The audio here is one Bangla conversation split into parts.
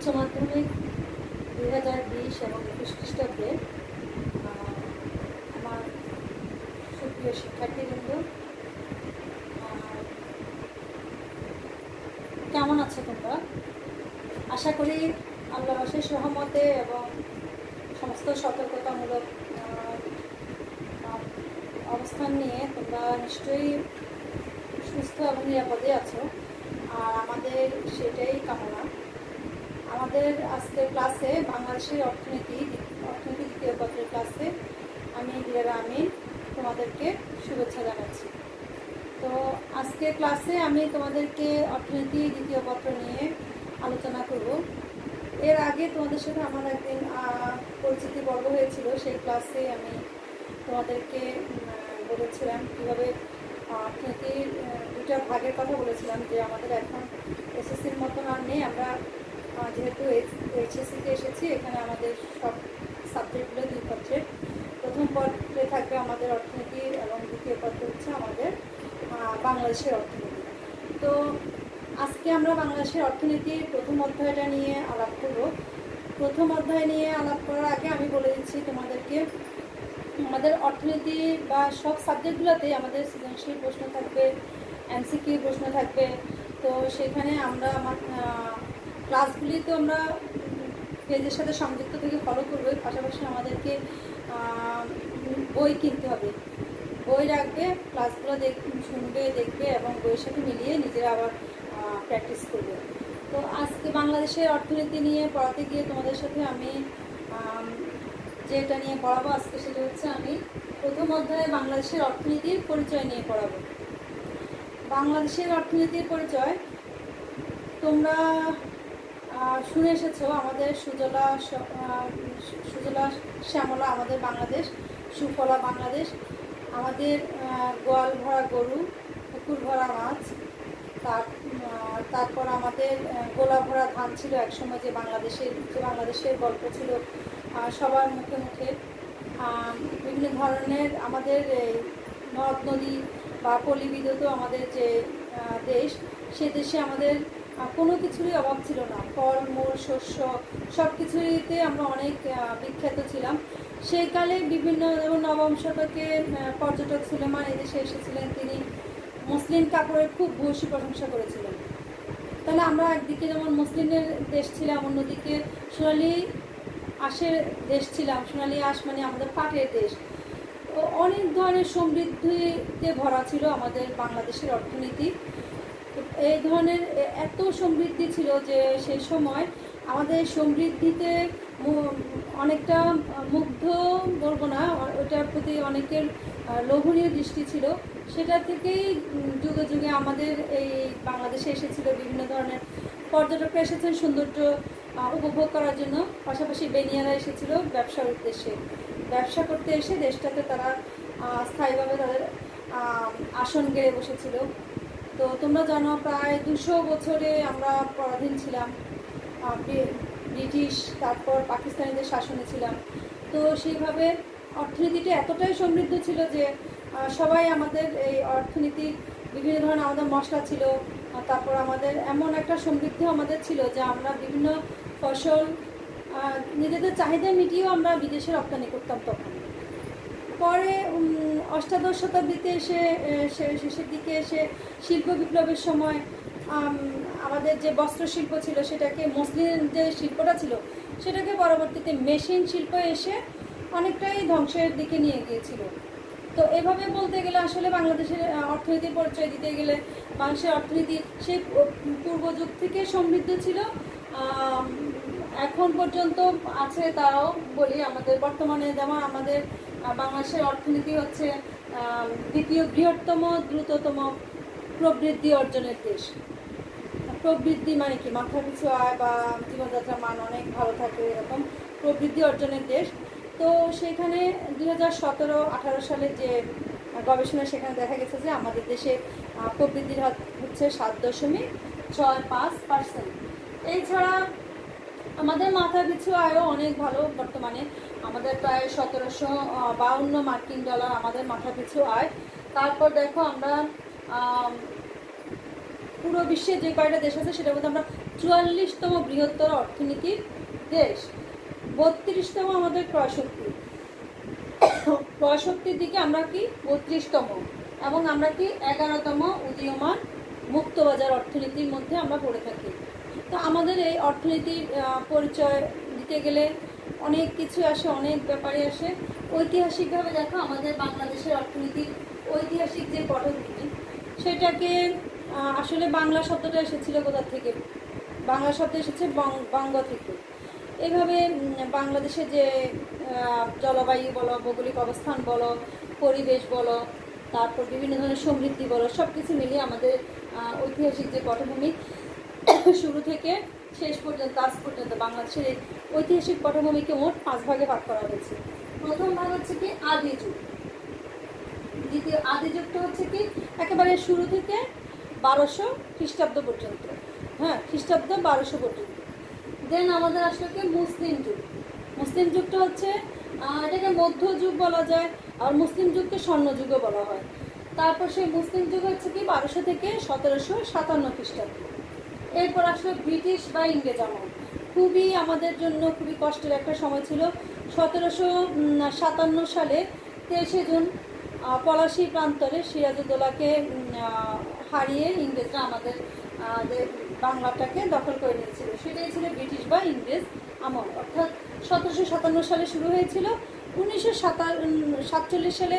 উচ্চ মাধ্যমিক 2020 এবং 21 খ্রিস্টাব্দে আমার সুপ্রিয় শিক্ষার্থীবৃন্দ, কেমন আছো তোমরা? আশা করি আল্লাহর অশেষ রহমতে এবং সমস্ত সতর্কতামূলক অবস্থান নিয়ে তোমরা নিশ্চয়ই সুস্থ এবং নিরাপদে আছো। আর আমাদের সেটাই কামনা। আমাদের আজকের ক্লাসে বাংলাদেশের অর্থনীতি দ্বিতীয় পত্রের ক্লাসে আমি দিলারা আমিন তোমাদেরকে শুভেচ্ছা জানাচ্ছি। তো আজকের ক্লাসে আমি তোমাদেরকে অর্থনীতি দ্বিতীয় পত্র নিয়ে আলোচনা করব। এর আগে তোমাদের সাথে আমার একদিন পরিচিতি পর্ব হয়েছিল। সেই ক্লাসে আমি তোমাদেরকে বলেছিলাম কীভাবে অর্থনীতির দুটা ভাগের কথা বলেছিলাম, যে আমাদের এখন এসএসসির মতন আর নেই। আমরা যেহেতু এইচএসসিতে এসেছি, এখানে আমাদের সব সাবজেক্টগুলো দুই পত্রের। প্রথম পত্রে থাকবে আমাদের অর্থনীতি এবং দ্বিতীয় পত্রে হচ্ছে আমাদের বাংলাদেশের অর্থনীতি। তো আজকে আমরা বাংলাদেশের অর্থনীতির প্রথম অধ্যায়টা নিয়ে আলাপ করব। প্রথম অধ্যায় নিয়ে আলাপ করার আগে আমি বলে দিচ্ছি তোমাদেরকে, আমাদের অর্থনীতি বা সব সাবজেক্টগুলোতেই আমাদের সৃজনশীল প্রশ্ন থাকবে, এমসিকিউ প্রশ্ন থাকবে। তো সেখানে আমরা আমার ক্লাসগুলি তো আমরা পেজের সাথে সংযুক্ত থেকে ফলো করবো, পাশাপাশি আমাদেরকে বই কিনতে হবে। বই রাখবে, ক্লাসগুলো শুনবে, দেখবে এবং বইয়ের সাথে মিলিয়ে নিজেরা আবার প্র্যাকটিস করবে। তো আজকে বাংলাদেশের অর্থনীতি নিয়ে পড়াতে গিয়ে তোমাদের সাথে আমি যেটা নিয়ে পড়াবো আজকে, সেটা হচ্ছে আমি প্রথম অধ্যায়ে বাংলাদেশের অর্থনীতির পরিচয় নিয়ে পড়াবো। বাংলাদেশের অর্থনীতির পরিচয় তোমরা শুনে এসেছো, আমাদের সুজলা শ্যামলা আমাদের বাংলাদেশ, সুফলা বাংলাদেশ, আমাদের গোয়াল ভরা গরু, পুকুর ভরা মাছ, তারপর আমাদের গোলা ভরা ধান ছিল একসময়, যে বাংলাদেশের গল্প ছিল সবার মুখে মুখে। বিভিন্ন ধরনের আমাদের নদ নদী বা পল্লীবিদ্যুৎ আমাদের যে দেশ, সে দেশে আমাদের কোনো কিছুরই অভাব ছিল না। ফল মূল শস্য সব কিছুতে আমরা অনেক বিখ্যাত ছিলাম। সেই কালে বিভিন্ন নবম শতকে পর্যটক সুলেমান এদেশে এসেছিলেন, তিনি মুসলিম কাপড়ের খুব ভূয়সী প্রশংসা করেছিলেন। তাহলে আমরা একদিকে যেমন মুসলিমের দেশ ছিলাম, অন্যদিকে সোনালি আঁশের দেশ ছিলাম। সোনালি আঁশ মানে আমাদের পাটের দেশ। অনেক ধরনের সমৃদ্ধিতে ভরা ছিল আমাদের বাংলাদেশের অর্থনীতি। এই ধরনের এত সমৃদ্ধি ছিল যে সেই সময় আমাদের সমৃদ্ধিতে অনেকটা মুগ্ধ বলবো না, ওটার প্রতি অনেকের লোভনীয় দৃষ্টি ছিল। সেটা থেকেই যুগে যুগে আমাদের এই বাংলাদেশে এসেছিল বিভিন্ন ধরনের পর্যটকরা এসেছেন সৌন্দর্য উপভোগ করার জন্য, পাশাপাশি বেনিয়ারা এসেছিল ব্যবসার উদ্দেশ্যে। ব্যবসা করতে এসে দেশটাতে তারা স্থায়ীভাবে তাদের আসন গেড়ে বসেছিল। তো তোমরা জানো, প্রায় 200 বছরে আমরা পরাধীন ছিলাম, ব্রিটিশ তারপর পাকিস্তানিদের শাসনে ছিলাম। তো সেইভাবে অর্থনীতিটা এতটাই সমৃদ্ধ ছিল যে সবাই আমাদের এই অর্থনীতি, বিভিন্ন ধরনের আমাদের মশলা ছিল, তারপর আমাদের এমন একটা সমৃদ্ধি আমাদের ছিল যে আমরা বিভিন্ন ফসল নিজেদের চাহিদা মিটিয়েও আমরা বিদেশে রপ্তানি করতাম। তখন পরে অষ্টাদশ শতাব্দীতে এসে শেষের দিকে এসে শিল্প বিপ্লবের সময় আমাদের যে বস্ত্রশিল্প ছিল, সেটাকে মসলিন যে শিল্পটা ছিল, সেটাকে পরবর্তীতে মেশিন শিল্প এসে অনেকটাই ধ্বংসের দিকে নিয়ে গিয়েছিল। তো এভাবে বলতে গেলে আসলে বাংলাদেশের অর্থনীতির পরিচয় দিতে গেলে বাংলাদেশের অর্থনীতি সেই পূর্ব যুগ থেকে সমৃদ্ধ ছিল, এখন পর্যন্ত আছে। তাও বলি, আমাদের বর্তমানে যেমন আমাদের বাংলাদেশের অর্থনীতি হচ্ছে দ্বিতীয় বৃহত্তম দ্রুততম প্রবৃদ্ধি অর্জনের দেশ। প্রবৃদ্ধি মানে কি? মাথাপিছু আয় বা জীবনযাত্রার মান অনেক ভালো থাকে, এরকম প্রবৃদ্ধি অর্জনের দেশ। তো সেখানে 2017-18 সালে যে গবেষণা, সেখানে দেখা গেছে যে আমাদের দেশে প্রবৃদ্ধির হার হচ্ছে 7.65%। এছাড়া আমাদের মাথাপিছু আয়ও অনেক ভালো। বর্তমানে আমাদের প্রায় 1752 মার্কিন ডলার আমাদের মাথাপিছু আয়। তারপর দেখো, আমরা পুরো বিশ্বে যে কয়টা দেশ আছে সেটার মধ্যে আমরা 44তম বৃহত্তর অর্থনীতির দেশ, 32তম আমাদের ক্রয় শক্তির দিকে আমরা কি 32তম, এবং আমরা কি 11তম উদীয়মান মুক্তবাজার অর্থনীতির মধ্যে আমরা পড়ে থাকি। তো আমাদের এই অর্থনীতির পরিচয় দিতে গেলে অনেক কিছু আসে, অনেক ব্যাপারে আসে। ঐতিহাসিকভাবে দেখো আমাদের বাংলাদেশের অর্থনীতির ঐতিহাসিক যে পটভূমি, সেটাকে আসলে বাংলা শব্দটা এসেছিল কোথা থেকে? বাংলা শব্দ এসেছে বঙ্গ থেকে। এইভাবে বাংলাদেশে যে জলবায়ু বলো, ভৌগোলিক অবস্থান বলো, পরিবেশ বলো, তারপর বিভিন্ন ধরনের সমৃদ্ধি বলো, সব কিছু মিলিয়ে আমাদের ঐতিহাসিক যে পটভূমি শুরু থেকে শেষ পর্যন্ত আজ পর্যন্ত বাংলাদেশের এই ঐতিহাসিক পটভূমিকে মোট 5 ভাগে ভাগ করা হয়েছে। প্রথম ভাগ হচ্ছে কি আদি যুগ, দ্বিতীয় আদি যুগটা হচ্ছে কি একেবারে শুরু থেকে 1200 খ্রিস্টাব্দ পর্যন্ত, হ্যাঁ খ্রিস্টাব্দ 1200 পর্যন্ত। দেন আমাদের আসলে কি মুসলিম যুগ। মুসলিম যুগটা হচ্ছে এটাকে মধ্যযুগ বলা যায়, আর মুসলিম যুগকে স্বর্ণযুগও বলা হয়। তারপর সেই মুসলিম যুগ হচ্ছে কি 1200 থেকে 1757 খ্রিস্টাব্দ। এরপর আসলে ব্রিটিশ বা ইংরেজ আমল, খুবই আমাদের জন্য খুবই কষ্টের একটা সময় ছিল। 1757 সালে 23শে জুন পলাশী প্রান্তরে সিরাজউদ্দৌলাকে হারিয়ে ইংরেজরা আমাদের বাংলাটাকে দখল করে নিয়েছিল। সেটাই ছিল ব্রিটিশ বা ইংরেজ আমল। অর্থাৎ 1757 সালে শুরু হয়েছিল, 1947 সালে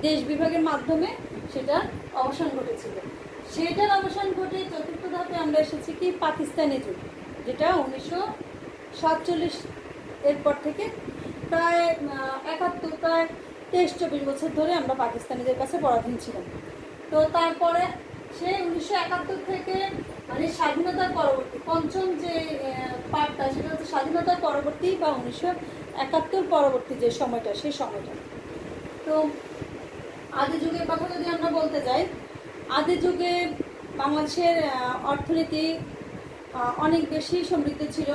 দেশ বিভাগের মাধ্যমে সেটা অবসান ঘটেছিল। সেটার অবসান ঘটে চতুর্থ ধাপে আমরা এসেছি কি পাকিস্তানি যুগ, যেটা 1947 এরপর থেকে প্রায় 71 প্রায় 23-24 বছর ধরে আমরা পাকিস্তানিদের কাছে পরাধীন ছিলাম। তো তারপরে সেই 1971 থেকে মানে স্বাধীনতার পরবর্তী পঞ্চম যে পার্টটা, সেটা হচ্ছে স্বাধীনতার পরবর্তী বা 1971 পরবর্তী যে সময়টা, সেই সময়টা। তো আদি যুগের কথা যদি আমরা বলতে যাই, আদি যুগে বাংলাদেশের অর্থনীতি অনেক বেশি সমৃদ্ধ ছিল।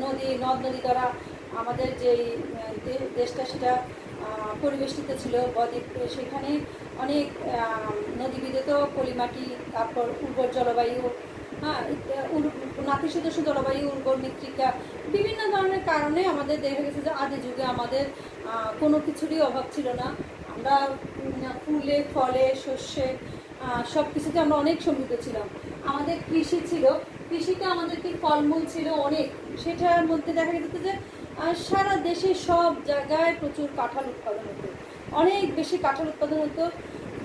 নদ নদী দ্বারা আমাদের যে দেশটা সেটা পরিবেষ্টিত ছিল বদ্বীপ, সেখানে অনেক নদীবিদ্যুত পলিমাটি, তারপর উর্বর জলবায়ু, হ্যাঁ নাতিশীতোষ্ণ জলবায়ু, উর্বর মৃত্তিকা, বিভিন্ন ধরনের কারণে আমাদের দেখা গেছে যে আদি যুগে আমাদের কোনো কিছুরই অভাব ছিল না। আমরা ফুলে ফলে শস্যে সব কিছুতে আমরা অনেক সমৃদ্ধ ছিলাম। আমাদের কৃষি ছিল, কৃষিতে আমাদের কি ফলমূল ছিল অনেক। সেটার মধ্যে দেখা যেত যে সারা দেশে সব জায়গায় প্রচুর কাঁঠাল উৎপাদন হতো, অনেক বেশি কাঁঠাল উৎপাদন হতো,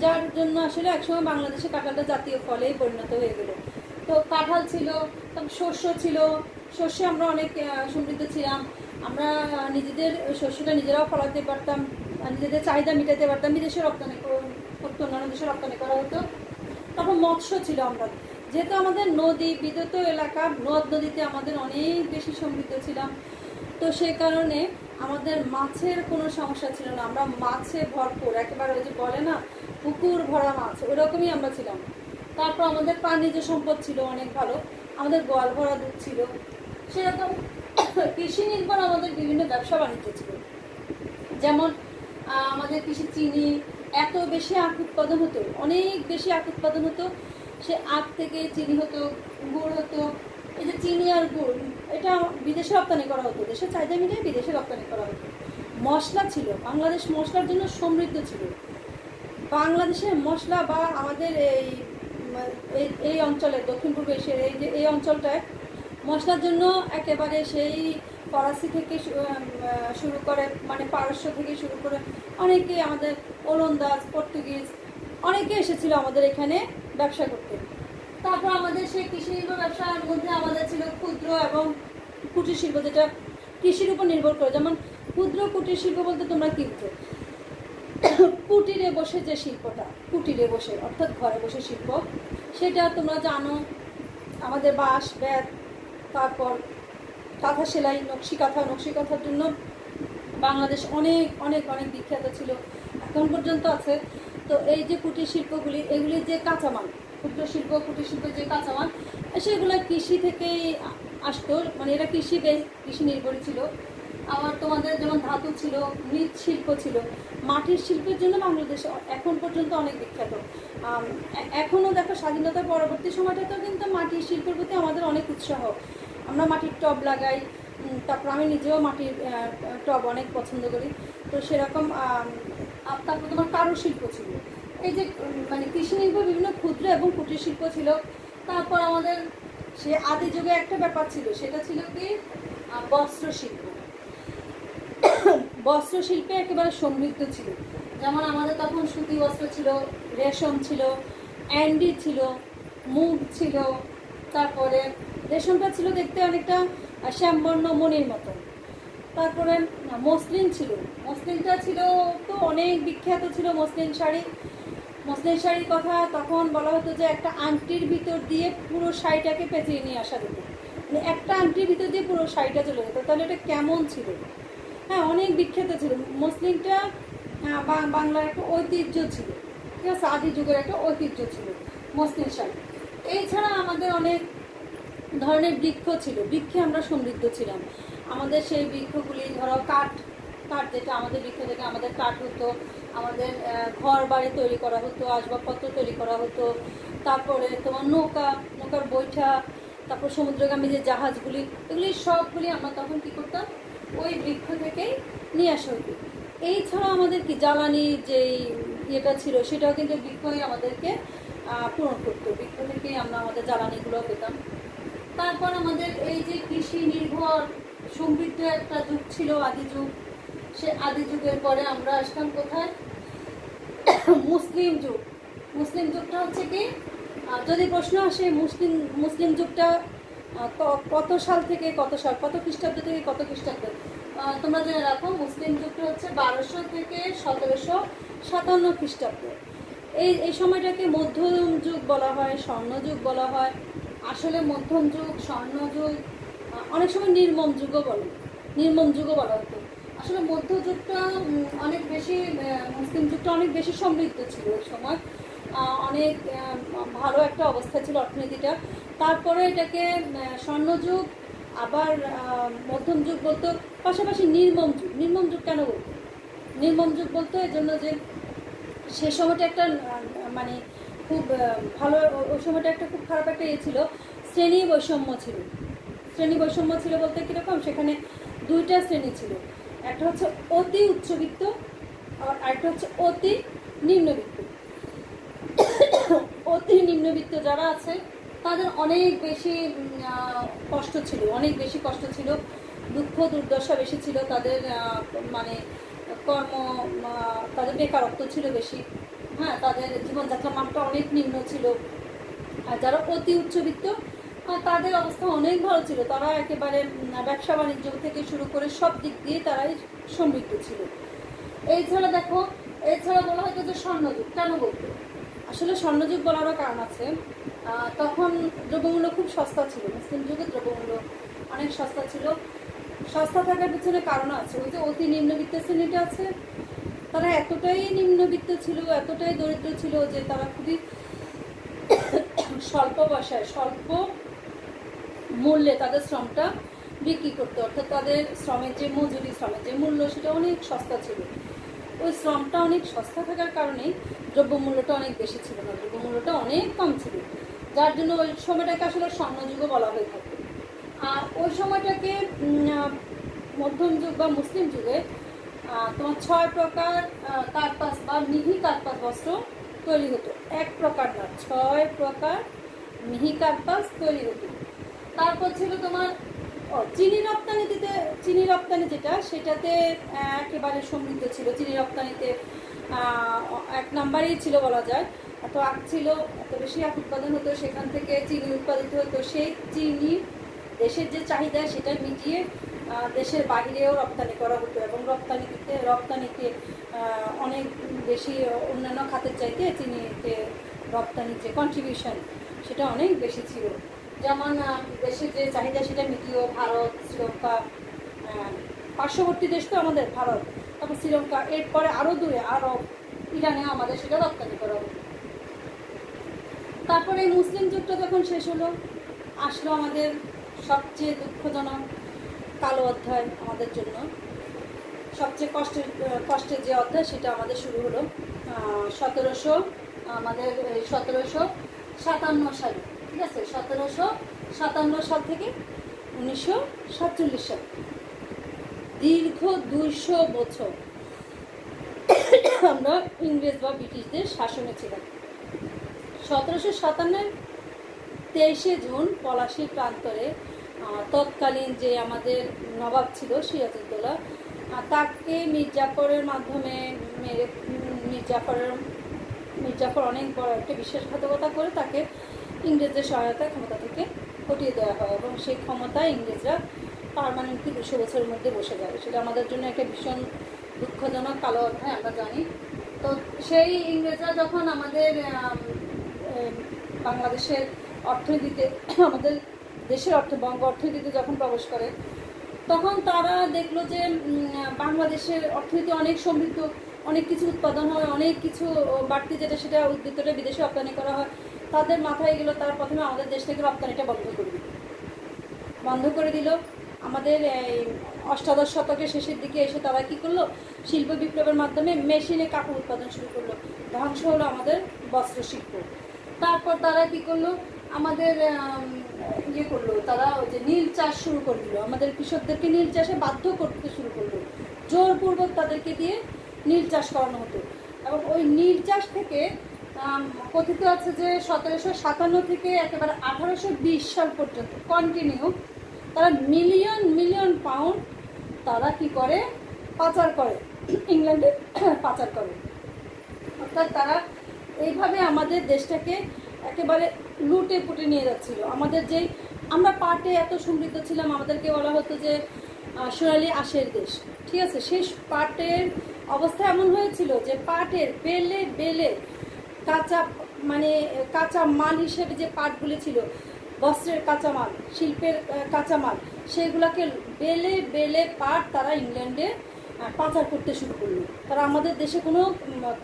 যার জন্য আসলে একসময় বাংলাদেশে কাঁঠালটা জাতীয় ফলেই পরিণত হয়ে গেল। তো কাঁঠাল ছিল, তারপর শস্য ছিল, শস্যে আমরা অনেক সমৃদ্ধ ছিলাম। আমরা নিজেদের শস্যটা নিজেরাও ফলাতে পারতাম, নিজেদের চাহিদা মেটাতে পারতাম, বিদেশে রপ্তানি করতো, অন্যান্য দেশে রপ্তানি করা হতো। তারপর মৎস্য ছিল, আমরা যেহেতু আমাদের নদী বিদ্যুৎ এলাকা, নদ নদীতে আমাদের অনেক বেশি সমৃদ্ধ ছিলাম, তো সেই কারণে আমাদের মাছের কোনো সমস্যা ছিল না। আমরা মাছে ভরপুর, একেবারে ওই যে বলে না পুকুর ভরা মাছ, ওইরকমই আমরা ছিলাম। তারপর আমাদের প্রাণীজ সম্পদ ছিল অনেক ভালো, আমাদের গোয়াল ভরা দুধ ছিল। সেরকম কৃষি নির্ভর আমাদের বিভিন্ন ব্যবসা বাণিজ্য ছিল। যেমন আমাদের কৃষি চিনি, এত বেশি আখ উৎপাদন হতো, অনেক বেশি আখ উৎপাদন হতো। সে আখ থেকে চিনি হতো, গুড় হতো। এই যে চিনি আর গুড়, এটা বিদেশে রপ্তানি করা হতো, দেশের চাহিদা মিলিয়ে বিদেশে রপ্তানি করা হতো। মশলা ছিল, বাংলাদেশ মশলার জন্য সমৃদ্ধ ছিল। বাংলাদেশের মশলা বা আমাদের এই অঞ্চলে দক্ষিণ পূর্ব এশিয়ার এই অঞ্চলটায় মশলার জন্য একেবারে সেই ফরাসি থেকে শুরু করে, মানে পারস্য থেকে শুরু করে অনেকে, আমাদের ওলন্দাজ, পর্তুগিজ অনেকে এসেছিল আমাদের এখানে ব্যবসা করতে। তারপর আমাদের সেই কৃষি নির্ভর ব্যবসার মধ্যে আমাদের ছিল ক্ষুদ্র এবং কুটির শিল্প, যেটা কৃষির উপর নির্ভর করে। যেমন ক্ষুদ্র কুটির শিল্প বলতে তোমরা কি বুঝো? কুটিরে বসে যে শিল্পটা, কুটিরে বসে অর্থাৎ ঘরে বসে শিল্প, সেটা তোমরা জানো। আমাদের বাঁশ বেত, তারপর কাঁথা সেলাই, নকশি কাঁথার জন্য বাংলাদেশ অনেক অনেক অনেক বিখ্যাত ছিল, এখন পর্যন্ত আছে। তো এই যে কুটির শিল্পগুলি, এগুলির যে কাঁচামাল, ক্ষুদ্র শিল্প কুটির শিল্পের যে কাঁচামাল, সেগুলো কৃষি থেকেই আসতো, মানে এরা কৃষি নির্ভরই ছিল। আবার তোমাদের যেমন ধাতু ছিল, মৃৎশিল্প ছিল, মাটির শিল্পের জন্য বাংলাদেশ এখন পর্যন্ত অনেক বিখ্যাত। এখনও দেখো স্বাধীনতার পরবর্তী সময়টাতেও কিন্তু মাটির শিল্পের প্রতি আমাদের অনেক উৎসাহ। আমরা মাটির টব লাগাই, তারপর আমি নিজেও মাটির টব অনেক পছন্দ করি। তো সেরকম তারপর তোমার কারুশিল্প ছিল, এই যে মানে কৃষি নির্ভর বিভিন্ন ক্ষুদ্র এবং কুটির শিল্প ছিল। তারপর আমাদের সে আদি যুগে একটা ব্যাপার ছিল, সেটা ছিল কি বস্ত্রশিল্প। বস্ত্রশিল্পে একেবারে সমৃদ্ধ ছিল। যেমন আমাদের তখন সুতি বস্ত্র ছিল, রেশম ছিল, অ্যান্ডি ছিল, মুগ ছিল, তারপরে রেশমটা ছিল দেখতে অনেকটা শ্যামবর্ণ মণির মতো। তারপরে মসলিন ছিল, মসলিনটা ছিল তো অনেক বিখ্যাত ছিল। মসলিন শাড়ি, মসলিন শাড়ির কথা তখন বলা হতো যে একটা আংটির ভিতর দিয়ে পুরো শাড়িটাকে পেঁচিয়ে নিয়ে আসা যেত, মানে একটা আংটির ভিতর দিয়ে পুরো শাড়িটা চলে যেত। তাহলে এটা কেমন ছিল? হ্যাঁ, অনেক বিখ্যাত ছিল মসলিনটা। বাংলার একটা ঐতিহ্য ছিল, ঠিক আছে, আদি যুগের একটা ঐতিহ্য ছিল মসলিন শাড়ি। এছাড়া আমাদের অনেক ধরনের বৃক্ষ ছিল, বৃক্ষে আমরা সমৃদ্ধ ছিলাম। আমাদের সেই বৃক্ষগুলি ধরো কাঠ, যেটা আমাদের বৃক্ষ থেকে আমাদের কাঠ হতো, আমাদের ঘর বাড়ি তৈরি করা হতো, আসবাবপত্র তৈরি করা হতো। তারপরে তোমার নৌকার বৈঠা, তারপর সমুদ্রগামী যে জাহাজগুলি, এগুলি সবগুলি আমরা তখন কী করতাম, ওই বৃক্ষ থেকেই নিয়ে আসা হতো। এছাড়া আমাদের কি জ্বালানির যেই ইয়েটা ছিল, সেটাও কিন্তু বৃক্ষই আমাদেরকে পূরণ করতো, বৃক্ষ থেকেই আমরা আমাদের জ্বালানিগুলো পেতাম। তারপর আমাদের এই যে কৃষি নির্ভর সমৃদ্ধ একটা যুগ ছিল আদি যুগ। সে আদি যুগের পরে আমরা আসলাম কোথায়? মুসলিম যুগ। মুসলিম যুগটা হচ্ছে কি, যদি প্রশ্ন আসে মুসলিম যুগটা কত সাল থেকে কত সাল, কত খ্রিস্টাব্দ থেকে কত খ্রিস্টাব্দ, তোমরা জেনে রাখো মুসলিম যুগটা হচ্ছে 1200 থেকে 1757 খ্রিস্টাব্দ। এই সময়টাকে মধ্যম যুগ বলা হয়, স্বর্ণযুগ বলা হয়। আসলে মধ্যম যুগ, স্বর্ণযুগ, অনেক সময় নির্মম যুগও বলা হতো। আসলে মধ্যযুগটা অনেক বেশি, মুসলিম যুগটা অনেক বেশি সমৃদ্ধ ছিল ওই সময়, অনেক ভালো একটা অবস্থা ছিল অর্থনীতিটা। তারপরে এটাকে স্বর্ণযুগ, আবার মধ্যম যুগ বলতো, পাশাপাশি নির্মম যুগ কেন বলতো? নির্মম যুগ বলতো এই জন্য যে সে সময়টা একটা মানে খুব ভালো, ওই সময়টা একটা খুব খারাপ একটা ছিল, শ্রেণী বৈষম্য ছিল বলতে কীরকম, সেখানে দুইটা শ্রেণী ছিল, একটা হচ্ছে অতি উচ্চবিত্ত আর একটা হচ্ছে অতি নিম্নবিত্ত। অতি নিম্নবিত্ত যারা আছে তাদের অনেক বেশি কষ্ট ছিল, দুঃখ দুর্দশা বেশি ছিল, তাদের মানে তাদের বেকারত্ব ছিল বেশি, হ্যাঁ, তাদের জীবনযাত্রার মানটা অনেক নিম্ন ছিল। আর যারা অতি উচ্চবিত্ত তাদের অবস্থা অনেক ভালো ছিল, তারা একেবারে ব্যবসা বাণিজ্য থেকে শুরু করে সব দিক দিয়ে তারাই সমৃদ্ধ ছিল। এছাড়া বলা হয়তো যে স্বর্ণযুগ কেন বলতো? আসলে স্বর্ণযুগ বলারও কারণ আছে। তখন দ্রব্যমূল্য খুব সস্তা ছিল, মুসলিম যুগে দ্রব্যমূল্য অনেক সস্তা ছিল। সস্তা থাকার পিছনে কারণ আছে, ওই যে অতি নিম্নবিত্ত শ্রেণীটা আছে, তারা এতটাই নিম্নবিত্ত ছিল, এতটাই দরিদ্র ছিল যে তারা খুবই স্বল্প পয়সায়, স্বল্প মূল্যে তাদের শ্রমটা বিক্রি করতো। অর্থাৎ তাদের শ্রমের যে মজুরি, শ্রমের যে মূল্য, সেটা অনেক সস্তা ছিল। ওই শ্রমটা অনেক সস্তা থাকার কারণেই দ্রব্যমূল্যটা অনেক বেশি ছিল না, দ্রব্যমূল্যটা অনেক কম ছিল, যার জন্য ওই সময়টাকে আসলে স্বর্ণযুগও বলা হয়ে থাকে। আর ওই সময়টাকে মধ্যম যুগ বা মুসলিম যুগে তোমার 6 প্রকার কার্পাস বা মিহি কার্পাস বস্ত্র তৈরি হতো। 1 প্রকার না, 6 প্রকার মিহি কার্পাস তৈরি হতো। তারপর ছিল তোমার চিনি রপ্তানি, যেটা সেটাতে একেবারে সমৃদ্ধ ছিল। চিনি রপ্তানিতে 1 নম্বরেই ছিল বলা যায়। এত আখ ছিল, এত বেশি আখ উৎপাদন হতো, সেখান থেকে চিনি উৎপাদিত হতো। সেই চিনি দেশের যে চাহিদা সেটা মিটিয়ে দেশের বাইরেও রপ্তানি করা হতো, এবং রপ্তানিতে অনেক বেশি, অন্যান্য খাতের চাইতে চিনিতে রপ্তানির যে কন্ট্রিবিউশন সেটা অনেক বেশি ছিল। যেমন দেশের যে চাহিদা সেটা মিটিয়েও ভারত, শ্রীলঙ্কা, পার্শ্ববর্তী দেশ তো আমাদের ভারত, তারপর শ্রীলঙ্কা, এরপরে আরও দূরে আরব, ইরানেও আমাদের সেটা রপ্তানি করা হতো। তারপরে মুসলিম যুগটা যখন শেষ হলো, আসলো আমাদের সবচেয়ে দুঃখজনক কালো অধ্যায় আমাদের জন্য। সবচেয়ে কষ্টের যে অধ্যায় সেটা আমাদের শুরু হলো 1757 সালে, ঠিক আছে, 1757 সাল থেকে 1947 সাল, দীর্ঘ 200 বছর আমরা ইংরেজ বা ব্রিটিশদের শাসনে ছিলাম। 1757 23শে জুন পলাশীর প্রান্তরে তৎকালীন যে আমাদের নবাব ছিল সিরাজউদ্দৌলা, তাকে মির্জাফরের মাধ্যমে মেরে মির্জাফর অনেক বড় একটা বিশ্বাসঘাতকতা করে তাকে ইংরেজদের সহায়তায় ক্ষমতা থেকে হটিয়ে দেওয়া হয় এবং সেই ক্ষমতায় ইংরেজরা পার্মানেন্টলি 200 বছরের মধ্যে বসে যাবে। সেটা আমাদের জন্য একটা ভীষণ দুঃখজনক কালো অধ্যায়, আমরা জানি। তো সেই ইংরেজরা যখন আমাদের বাংলাদেশের অর্থনীতিতে, আমাদের দেশের বঙ্গ অর্থনীতিতে যখন প্রবেশ করে, তখন তারা দেখলো যে বাংলাদেশের অর্থনীতি অনেক সমৃদ্ধ, অনেক কিছু উৎপাদন হয়, অনেক কিছু বাড়তি যেটা সেটা উদ্বৃত্তটা বিদেশে রপ্তানি করা হয়। তাদের মাথায় গেলো তারা প্রথমে আমাদের দেশ থেকে রপ্তানিটা বন্ধ করে দিল। আমাদের অষ্টাদশ শতকের শেষের দিকে এসে তারা কী করলো, শিল্প বিপ্লবের মাধ্যমে মেশিনে কাপড় উৎপাদন শুরু করলো, ধ্বংস হলো আমাদের বস্ত্র শিল্প। তারপর তারা কী করলো, আমাদের করলো, তারা ওই যে নীল চাষ শুরু করে দিল, আমাদের কৃষকদেরকে নীল চাষে বাধ্য করতে শুরু করলো, জোরপূর্বক তাদেরকে দিয়ে নীল চাষ করানো হতো। এবং ওই নীল চাষ থেকে কথিত আছে যে 1757 থেকে একেবারে 1820 সাল পর্যন্ত কন্টিনিউ তারা মিলিয়ন পাউন্ড তারা কি করে, পাচার করে, ইংল্যান্ডে পাচার করে। অর্থাৎ তারা এইভাবে আমাদের দেশটাকে একেবারে লুটে পুটে নিয়ে যাচ্ছিল। আমাদের যেই আমরা পাটে এত সমৃদ্ধ ছিলাম, আমাদেরকে বলা হতো যে সোনালি আঁশের দেশ, ঠিক আছে। সেই পাটের অবস্থা এমন হয়েছিল যে পাটের বেলে কাঁচা মাল হিসেবে যে পাটগুলি ছিল, বস্ত্রের কাঁচামাল, শিল্পের কাঁচামাল, সেগুলোকে বেলে পাট তারা ইংল্যান্ডে পাচার করতে শুরু করলো। তারা আমাদের দেশে কোনো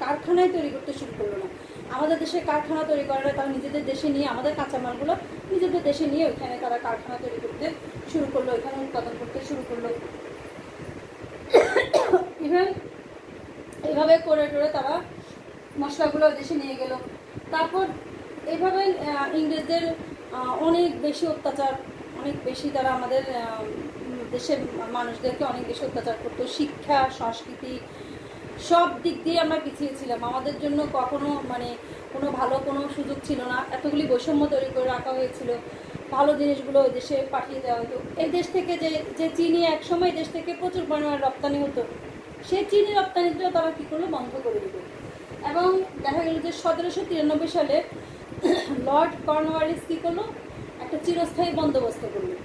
কারখানায় তৈরি করতে শুরু করলো না, আমাদের দেশে কারখানা তৈরি করে না, তারা নিজেদের দেশে নিয়ে, আমাদের কাঁচামালগুলো নিজেদের দেশে নিয়ে ওইখানে তারা কারখানা তৈরি করতে শুরু করলো, ওইখানে উৎপাদন করতে শুরু করলো। ইভেন এইভাবে করে তারা মশলাগুলো দেশে নিয়ে গেল। তারপর এইভাবে ইংরেজদের অনেক বেশি অত্যাচার, অনেক বেশি তারা আমাদের দেশের মানুষদেরকে অনেক বেশি অত্যাচার করতো। শিক্ষা, সংস্কৃতি, সব দিক দিয়ে আমরা পিছিয়ে ছিলাম। আমাদের জন্য কখনো কোনো ভালো কোনো সুযোগ ছিল না, এতগুলি বৈষম্য তৈরি করে রাখা হয়েছিল। ভালো জিনিসগুলো ওই দেশে পাঠিয়ে দেওয়া হতো। এই দেশ থেকে যে চিনি একসময় দেশ থেকে প্রচুর পরিমাণে রপ্তানি হতো, সেই চিনি রপ্তানিটাও তারা কী করলো, বন্ধ করে দিল। এবং দেখা গেল যে 1793 সালে লর্ড কর্নওয়ালিস কী করলো, একটা চিরস্থায়ী বন্দোবস্ত করলো।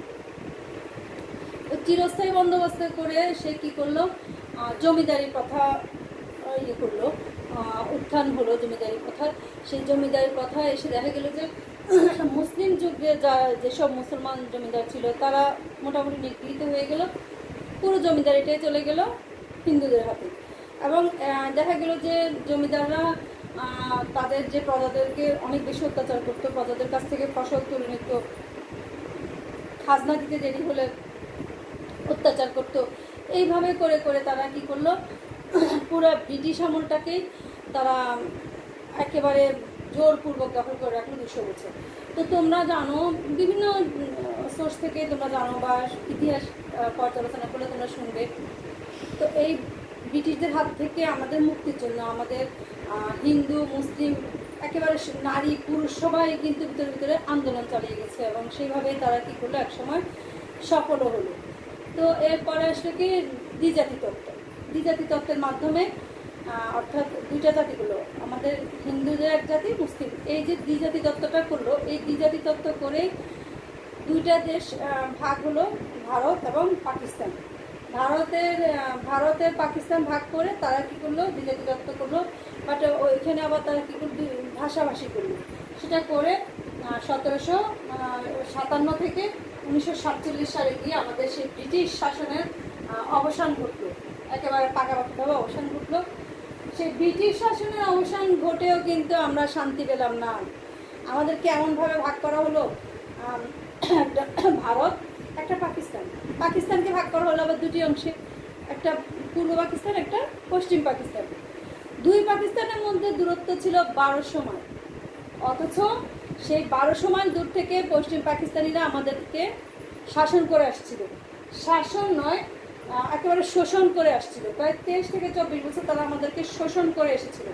ওই চিরস্থায়ী বন্দোবস্ত করে সে কী করলো, জমিদারি প্রথা করলো, উত্থান হলো জমিদারি প্রথার। সেই জমিদারি প্রথা এসে দেখা গেল যে মুসলিম যুগে যেসব মুসলমান জমিদার ছিল তারা মোটামুটি নিগৃহীত হয়ে গেল, পুরো জমিদারিটাই চলে গেল হিন্দুদের হাতে। এবং দেখা গেল যে জমিদাররা তাদের যে প্রজাদেরকে অনেক বেশি অত্যাচার করতো, প্রজাদের কাছ থেকে ফসল তুলে নিত, খাজনা দিতে দেরি হলে অত্যাচার করতো। এইভাবে করে তারা কি করলো, পুরো ব্রিটিশ আমলটাকেই তারা একেবারে জোরপূর্বক দখল করে রাখলো 200 বছর। তো তোমরা জানো, বিভিন্ন সোর্স থেকে তোমরা জানো বা ইতিহাস পর্যালোচনা করলে তোমরা শুনবে। তো এই ব্রিটিশদের হাত থেকে আমাদের মুক্তির জন্য আমাদের হিন্দু, মুসলিম, একেবারে নারী, পুরুষ সবাই কিন্তু ভিতরে আন্দোলন চালিয়ে গেছে এবং সেইভাবেই তারা কী করলো, একসময় সফলও হলো। তো এরপরে আসলে কি দ্বিজাতি তত্ত্বের মাধ্যমে, অর্থাৎ দুইটা জাতিগুলো, আমাদের হিন্দুদের এক জাতি, মুসলিম, এই যে দ্বিজাতি তত্ত্বটা করলো, এই দ্বিজাতি তত্ত্ব করে দুইটা দেশ ভাগ হলো, ভারত এবং পাকিস্তান। ভারতের পাকিস্তান ভাগ করে তারা কী করলো, দ্বিজাতি তত্ত্ব করলো। বাট ওইখানে আবার তারা কী করলো, ভাষাভাষী করলো। সেটা করে 1757 থেকে 1947 সালে গিয়ে আমাদের সেই ব্রিটিশ শাসনের অবসান ঘটলো, একেবারে পাকাপাকিভাবে অবসান ঘটলো। সেই ব্রিটিশ শাসনের অবসান ঘটেও কিন্তু আমরা শান্তি পেলাম না। আমাদেরকে এমনভাবে ভাগ করা হলো, একটা একটা পাকিস্তান। পাকিস্তানকে ভাগ করা হলো আবার দুটি অংশে, একটা পূর্ব পাকিস্তান, একটা পশ্চিম পাকিস্তান। দুই পাকিস্তানের মধ্যে দূরত্ব ছিল 1200 মাইল, অথচ সেই 1200 মাইল দূর থেকে পশ্চিম পাকিস্তানিরা আমাদেরকে শাসন করে আসছিল। শাসন নয়, একেবারে শোষণ করে আসছিল। প্রায় 23 থেকে 24 বছর তারা আমাদেরকে শোষণ করে এসেছিল।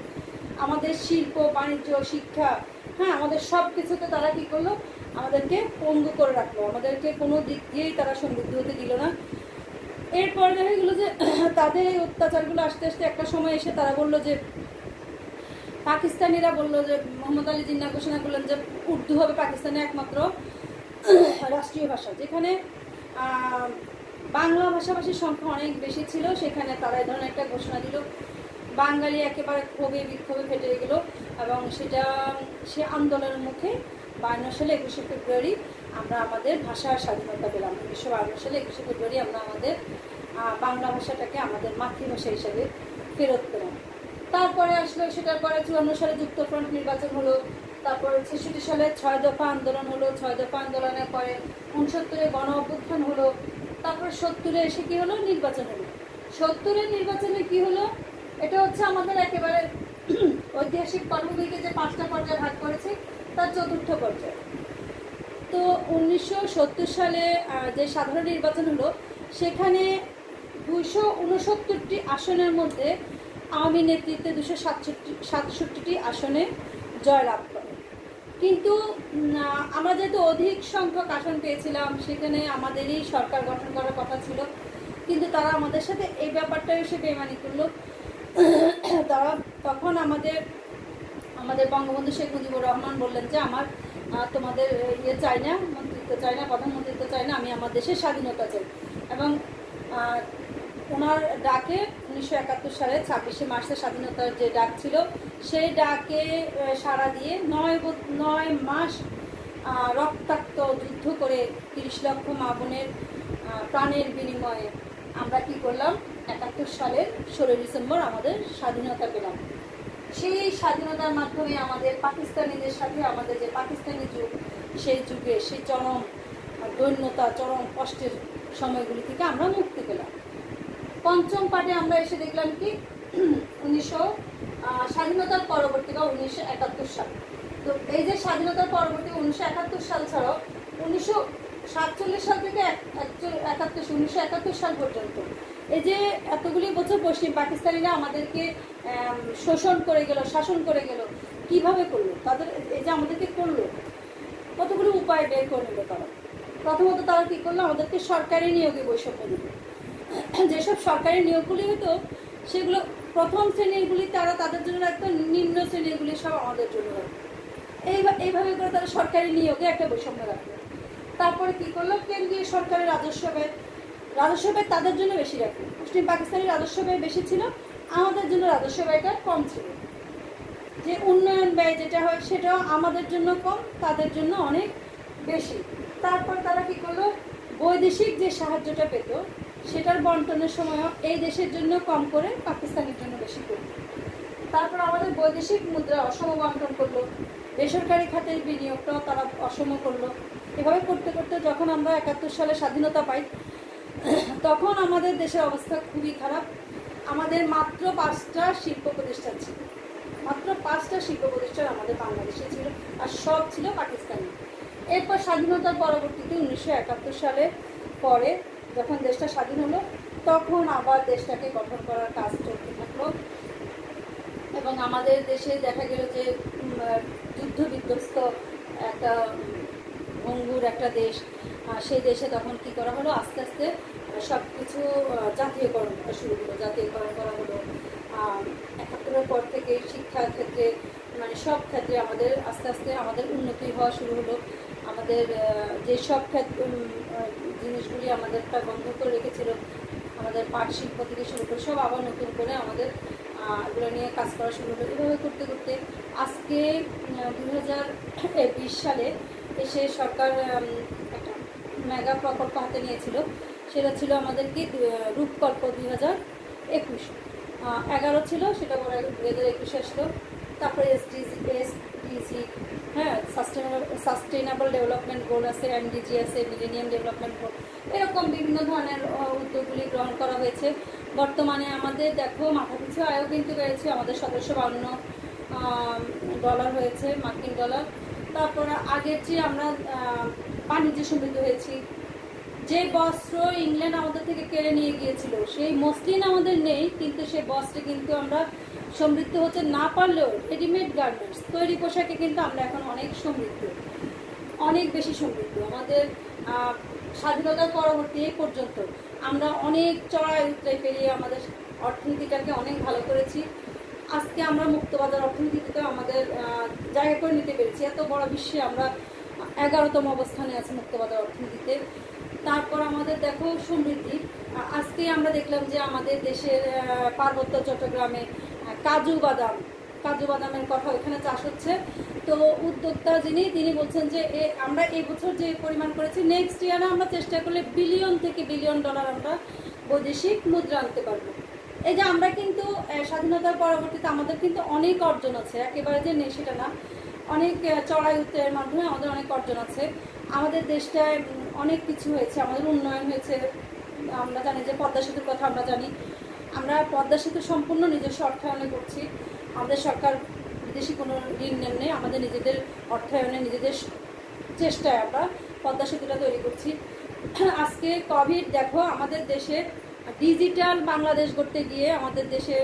আমাদের শিল্প, বাণিজ্য, শিক্ষা, হ্যাঁ, আমাদের সব কিছুতে তারা কী করলো, আমাদেরকে পঙ্গু করে রাখলো, আমাদেরকে কোনো দিক দিয়েই তারা সমৃদ্ধ হতে দিল না। এরপর দেখা গেলো যে তাদের এই অত্যাচারগুলো আস্তে আস্তে একটা সময় এসে তারা বললো যে, পাকিস্তানিরা বললো যে, মোহাম্মদ আলী জিন্নাহ ঘোষণা করলেন যে উর্দু হবে পাকিস্তানের একমাত্র রাষ্ট্রীয় ভাষা। যেখানে বাংলা ভাষাভাষীর সংখ্যা অনেক বেশি ছিল, সেখানে তারা এই ধরনের একটা ঘোষণা দিল। বাঙালি একেবারে ক্ষোভে বিক্ষোভে ফেটে গেল এবং সে আন্দোলনের মুখে 52 সালে 21শে ফেব্রুয়ারি আমরা আমাদের ভাষার স্বাধীনতা পেলাম। 1952 সালে 21শে ফেব্রুয়ারি আমরা আমাদের বাংলা ভাষাটাকে আমাদের মাতৃভাষা হিসাবে ফেরত পেলাম। তারপরে আসলো, সেটার পরে 54 সালে যুক্তফ্রন্ট নির্বাচন হলো, তারপরে 66 সালে 6 দফা আন্দোলন হলো, 6 দফা আন্দোলনের পরে 69-এ গণ অভ্যুত্থান হলো, তারপরে 70-এ এসে কী হলো, নির্বাচন হলো। 70-এর নির্বাচনে কি হলো, এটা হচ্ছে আমাদের একেবারে ঐতিহাসিক পর্বগুলিকে যে 5টা পর্যায়ে ভাগ করেছি তার 4র্থ পর্যায়ে। তো 1970 সালে যে সাধারণ নির্বাচন হলো, সেখানে 269টি আসনের মধ্যে আওয়ামী নেতৃত্বে 267টি আসনে জয়লাভ করে। কিন্তু আমরা যেহেতু অধিক সংখ্যক আসন পেয়েছিলাম, সেখানে আমাদেরই সরকার গঠন করার কথা ছিল, কিন্তু তারা আমাদের সাথে এই ব্যাপারটা এসে বেইমানি করলো। তারা তখন আমাদের বঙ্গবন্ধু শেখ মুজিবুর রহমান বললেন যে, আমার তোমাদের ইয়ে চাই না, মন্ত্রিত্ব চাই না, প্রধানমন্ত্রিত্ব চাই না, আমি আমার দেশের স্বাধীনতা চাই। এবং ওনার ডাকে 1971 সালে 26শে মার্চের স্বাধীনতার যে ডাক ছিল, সেই ডাকে সাড়া দিয়ে 9 মাস রক্তাক্ত যুদ্ধ করে 30 লক্ষ মা বোনের প্রাণের বিনিময়ে আমরা কি করলাম, 71 সালের 16 ডিসেম্বর আমাদের স্বাধীনতা পেলাম। সেই স্বাধীনতার মাধ্যমে আমাদের পাকিস্তানিদের সাথে আমাদের যে পাকিস্তানি যুগ, সেই যুগে সেই চরম দৈন্যতা, চরম কষ্টের সময়গুলি থেকে আমরা মুক্তি পেলাম। পঞ্চম পার্টে আমরা এসে দেখলাম কি, স্বাধীনতার পরবর্তী বা 1971 সাল। তো এই যে স্বাধীনতার পরবর্তী 1971 সাল ছাড়াও 1947 সাল থেকে 1971 সাল পর্যন্ত এই যে এতগুলি বছর পশ্চিম পাকিস্তানিরা আমাদেরকে শোষণ করে গেল, শাসন করে গেল, কিভাবে করলো, তাদের এই যে আমাদেরকে করলো, কতগুলো উপায় বের করে নিল তারা। প্রথমত তারা কী করলো, আমাদেরকে সরকারি নিয়োগে বৈষম্য দিল। যেসব সরকারি নিয়োগগুলি হতো, সেগুলো প্রথম শ্রেণীরগুলি তারা তাদের জন্য রাখতো, নিম্ন শ্রেণীরগুলি সব আমাদের জন্য রাখতো। এইভাবে করে তারা সরকারি নিয়োগে একটা বৈষম্য রাখলো। তারপরে কী করলো, কেন্দ্রীয় সরকারের রাজস্ব ব্যয় তাদের জন্য বেশি রাখলো। পশ্চিম পাকিস্তানের রাজস্ব ব্যয় বেশি ছিল, আমাদের জন্য রাজস্ব ব্যয়টা কম ছিল। যে উন্নয়ন ব্যয় যেটা হয়, সেটাও আমাদের জন্য কম, তাদের জন্য অনেক বেশি। তারপর তারা কী করলো, বৈদেশিক যে সাহায্যটা পেত, সেটার বন্টনের সময়ও এই দেশের জন্য কম করে পাকিস্তানের জন্য বেশি করলো। তারপর আমাদের বৈদেশিক মুদ্রা অসম বন্টন করলো, বেসরকারি খাতের বিনিয়োগটাও তারা অসম করলো। এভাবে করতে করতে যখন আমরা 71 সালে স্বাধীনতা পাই, তখন আমাদের দেশের অবস্থা খুবই খারাপ। আমাদের মাত্র 5টা শিল্প প্রতিষ্ঠান ছিল, মাত্র 5টা শিল্প প্রতিষ্ঠান আমাদের বাংলাদেশে ছিল, আর সব ছিল পাকিস্তানি। এরপর স্বাধীনতার পরবর্তীতে 1971 সালে পরে যখন দেশটা স্বাধীন হলো, তখন আবার দেশটাকে গঠন করার কাজ চলতে থাকলো। এবং আমাদের দেশে দেখা গেল যে যুদ্ধ বিধ্বস্ত একটা ভঙ্গুর একটা দেশ, সেই দেশে তখন কি করা হলো, আস্তে আস্তে সব কিছু জাতীয়করণ করা শুরু হলো। জাতীয়করণ করা হলো 71-এর পর থেকে শিক্ষার ক্ষেত্রে, মানে সব ক্ষেত্রে আমাদের আস্তে আস্তে আমাদের উন্নতি হওয়া শুরু হলো। আমাদের যেসব জিনিসগুলি আমাদেরটা বন্ধ করে রেখেছিল, আমাদের পাট শিল্প থেকে শুরু করে সব আবার নতুন করে আমাদের এগুলো নিয়ে কাজ করা শুরু হলো। এভাবে করতে করতে আজকে 2020 সালে এসে সরকার একটা মেগা প্রকল্প হাতে নিয়েছিল, সেটা ছিল আমাদের কি রূপকল্প 2021। 11 ছিল, সেটা পরে 2021 আসলো। তারপরে এসডিজি হ্যাঁ, সাস্টেইনেবল ডেভেলপমেন্ট গোল আছে, MDG আছে, মিলেনিয়াম ডেভেলপমেন্ট গোল, এরকম বিভিন্ন ধরনের উদ্যোগগুলি গ্রহণ করা হয়েছে। বর্তমানে আমাদের দেখো মাথাপিছু আয়ও কিন্তু বেড়েছে, আমাদের $752 হয়েছে, মার্কিন ডলার। তারপরে আগের চেয়ে আমরা বাণিজ্য সমৃদ্ধ হয়েছি। যে বস্ত্র ইংল্যান্ড আমাদের থেকে কেড়ে নিয়ে গিয়েছিল সেই মসলিন আমাদের নেই, কিন্তু সেই বস্ত্রে কিন্তু আমরা সমৃদ্ধ হতে না পারলেও রেডিমেড গার্মেন্টস তৈরি পোশাকে কিন্তু আমরা এখন অনেক সমৃদ্ধ, অনেক বেশি সমৃদ্ধ। আমাদের স্বাধীনতার পরবর্তী এই পর্যন্ত আমরা অনেক চড়াই উতরাই পেরিয়ে আমাদের অর্থনীতিটাকে অনেক ভালো করেছি। আজকে আমরা মুক্তবাজার অর্থনীতিতে আমাদের জায়গা করে নিতে পেরেছি। এত বড় বিশ্বে আমরা 11তম অবস্থানে আছি মুক্তবাজার অর্থনীতিতে। তারপর আমাদের দেখো সমৃদ্ধি, আজকে আমরা দেখলাম যে আমাদের দেশের পার্বত্য চট্টগ্রামে কাজু বাদামের কথা ওখানে চাষ হচ্ছে। তো উদ্যোক্তা তিনি বলছেন যে আমরা এই বছর যে পরিমাণ করেছি, নেক্সট ইয়ারে আমরা চেষ্টা করলে বিলিয়ন থেকে বিলিয়ন ডলার আমরা বৈদেশিক মুদ্রা আনতে পারবো। এই যে আমরা কিন্তু স্বাধীনতার পরবর্তীতে আমাদের কিন্তু অনেক অর্জন আছে, একেবারে যে নেই সেটা না, অনেক চড়াই উত্তরের মাধ্যমে আমাদের অনেক অর্জন আছে। আমাদের দেশটায় অনেক কিছু হয়েছে, আমাদের উন্নয়ন হয়েছে। আমরা জানি যে পদ্মা সেতুর কথা আমরা জানি, আমরা পদ্মা সেতু সম্পূর্ণ নিজস্ব অর্থায়নে করছি। আমাদের সরকার বিদেশি কোনো ঋণ নেই, আমাদের নিজেদের অর্থায়নে নিজেদের চেষ্টায় আমরা পদ্মা সেতুটা তৈরি করছি। আজকে কোভিড দেখো আমাদের দেশে ডিজিটাল বাংলাদেশ করতে গিয়ে আমাদের দেশে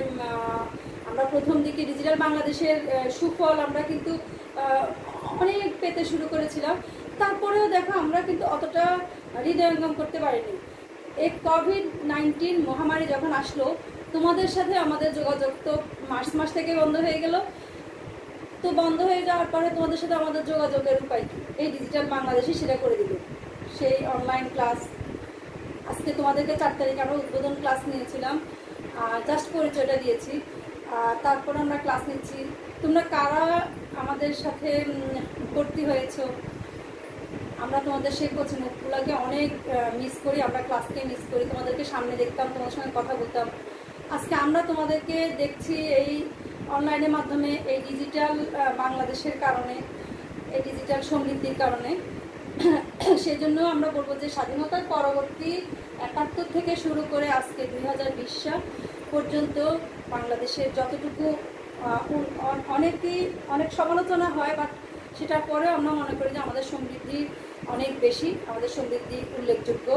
আমরা প্রথম দিকে ডিজিটাল বাংলাদেশের সুফল আমরা কিন্তু অনেক পেতে শুরু করেছিলাম। তারপরেও দেখো আমরা কিন্তু অতটা হৃদয়ঙ্গম করতে পারিনি। এই COVID-19 মহামারী যখন আসলো, তোমাদের সাথে আমাদের যোগাযোগ তো মার্চ থেকে বন্ধ হয়ে গেল। তো বন্ধ হয়ে যাওয়ার পরে তোমাদের সাথে আমাদের যোগাযোগের উপায় কি? এই ডিজিটাল বাংলাদেশই সেটা করে দিল, সেই অনলাইন ক্লাস। আজকে তোমাদেরকে 4 তারিখ আমরা উদ্বোধন ক্লাস নিয়েছিলাম, জাস্ট পরিচয়টা দিয়েছি। তারপর আমরা ক্লাস নিচ্ছি। তোমরা কারা আমাদের সাথে ভর্তি হয়েছো, আমরা তোমাদের সেই কোচিং মুখগুলোকে অনেক মিস করি, আমরা ক্লাসকে মিস করি। তোমাদেরকে সামনে দেখতাম, তোমাদের সঙ্গে কথা বলতাম। আজকে আমরা তোমাদেরকে দেখছি এই অনলাইনের মাধ্যমে, এই ডিজিটাল বাংলাদেশের কারণে, এই ডিজিটাল সমৃদ্ধির কারণে। সেই জন্য আমরা বলবো যে স্বাধীনতার পরবর্তী 71 থেকে শুরু করে আজকে 2020 সাল পর্যন্ত বাংলাদেশের যতটুকু অনেক সমালোচনা হয়, বাট সেটার পরেও আমরা মনে করি যে আমাদের সমৃদ্ধি অনেক বেশি, আমাদের সমৃদ্ধি উল্লেখযোগ্য,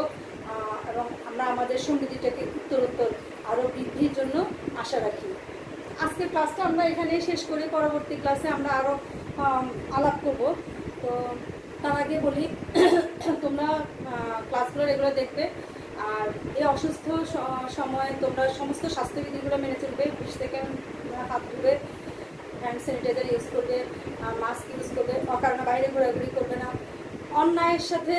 এবং আমরা আমাদের সমৃদ্ধিটাকে উত্তরোত্তর আরও বৃদ্ধির জন্য আশা রাখি। আজকের ক্লাসটা আমরা এখানেই শেষ করি, পরবর্তী ক্লাসে আমরা আরও আলাপ করব। তো তার আগে বলি তোমরা ক্লাসগুলো রেগুলার দেখবে, আর এই অসুস্থ সময়ে তোমরা সমস্ত স্বাস্থ্যবিধিগুলো মেনে চলবে। 20 সেকেন্ড হাত ধুবে, হ্যান্ড স্যানিটাইজার ইউজ করবে, মাস্ক ইউজ করবে, অকারণে বাইরে ঘোরাঘুরি করবে না, অন্যায়ের সাথে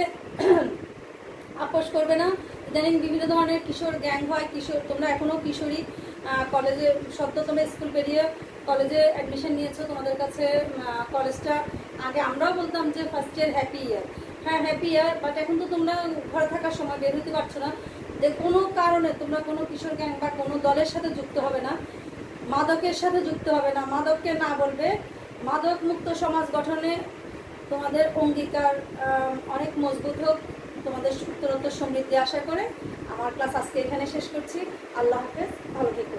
আপোষ করবে না। ইদানিং বিভিন্ন ধরনের কিশোর গ্যাং হয়, তোমরা এখনও কিশোরী, কলেজে সদ্য তোমরা স্কুল পেরিয়ে কলেজে অ্যাডমিশন নিয়েছো, তোমাদের কাছে কলেজটা আগে আমরাও বলতাম যে ফার্স্ট ইয়ার হ্যাপি ইয়ার, হ্যাঁ হ্যাপি ইয়ার, বাট এখন তো তোমরা ঘরে থাকার সময় বের হতে পারছো না। যে কোনো কারণে তোমরা কোনো কিশোর গ্যাং বা কোনো দলের সাথে যুক্ত হবে না, মাদকের সাথে যুক্ত হবে না, মাদককে না বলবে। মাদক মুক্ত সমাজ গঠনে তোমাদের অঙ্গীকার অনেক মজবুত হোক, তোমাদের উত্তরোত্তর সমৃদ্ধি আশা করে আমার ক্লাস আজকে এখানে শেষ করছি। আল্লাহ হাফেজ, ভালো থেকো।